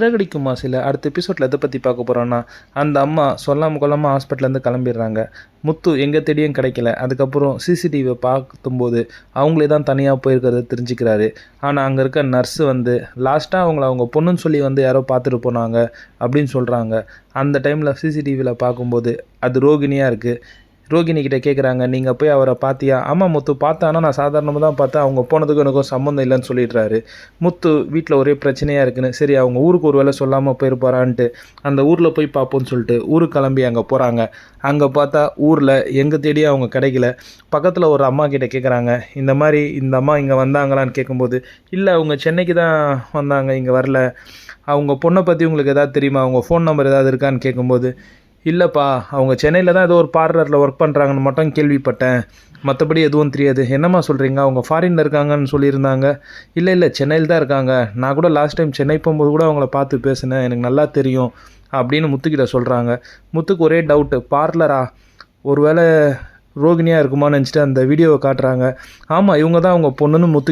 சிறகடிக்கும் ஆசையில் அடுத்த எபிசோடில் எதை பற்றி பார்க்க போகிறோன்னா, அந்த அம்மா சொல்லாமல் கொள்ளாமல் ஹாஸ்பிட்டல்லேருந்து கிளம்பிடுறாங்க. முத்து எங்கே தேடியும் கிடைக்கல. அதுக்கப்புறம் சிசிடிவியை பார்க்கும்போது அவங்களே தான் தனியாக போயிருக்கிறத தெரிஞ்சுக்கிறாரு. ஆனால் அங்கே இருக்க நர்ஸு லாஸ்ட்டாக அவங்க பொண்ணுன்னு சொல்லி யாரோ பார்த்துட்டு போனாங்க அப்படின்னு சொல்கிறாங்க. அந்த டைமில் சிசிடிவியில் பார்க்கும்போது அது ரோகிணியாக இருக்குது. ரோகிணிக்கிட்ட கேட்குறாங்க, நீங்கள் போய் அவரை பார்த்தியா? ஆமாம் முத்து பார்த்தேன், ஆனால் நான் சாதாரணமாக தான் பார்த்தேன், அவங்க போனதுக்கும் எனக்கும் சம்மந்தம் இல்லைன்னு சொல்லிடுறாரு. முத்து வீட்டில் ஒரே பிரச்சனையாக இருக்குன்னு, சரி அவங்க ஊருக்கு ஒரு வேளை சொல்லாமல் போயிருப்பாரான்ட்டு அந்த ஊரில் போய் பார்ப்போன்னு சொல்லிட்டு ஊருக்கு கிளம்பி அங்கே போகிறாங்க. அங்கே பார்த்தா ஊரில் எங்கே தேடியே அவங்க கிடைக்கல. பக்கத்தில் ஒரு அம்மா கிட்டே கேட்குறாங்க, இந்த மாதிரி இந்த அம்மா இங்கே வந்தாங்களான்னு கேட்கும்போது, இல்லை அவங்க சென்னைக்கு தான் வந்தாங்க, இங்கே வரல. அவங்க பொண்ணை பற்றி உங்களுக்கு எதாவது தெரியுமா? அவங்க ஃபோன் நம்பர் ஏதாவது இருக்கான்னு கேட்கும்போது, இல்லைப்பா அவங்க சென்னையில் தான் ஏதோ ஒரு பார்லரில் ஒர்க் பண்ணுறாங்கன்னு மட்டும் கேள்விப்பட்டேன், மற்றபடி எதுவும் தெரியாது. என்னம்மா சொல்கிறீங்க? அவங்க ஃபாரினில் இருக்காங்கன்னு சொல்லியிருந்தாங்க. இல்லை சென்னையில் தான் இருக்காங்க, நான் கூட லாஸ்ட் டைம் சென்னை போகும்போது கூட அவங்கள பார்த்து பேசினேன், எனக்கு நல்லா தெரியும் அப்படின்னு முத்துக்கிட்ட சொல்கிறாங்க. முத்துக்கு ஒரே டவுட்டு, பார்லரா? ஒருவேளை ரோகிணியாக இருக்குமான்னு நினச்சிட்டு அந்த வீடியோவை காட்டுறாங்க. ஆமாம் இவங்க தான் அவங்க பொண்ணுன்னு முத்து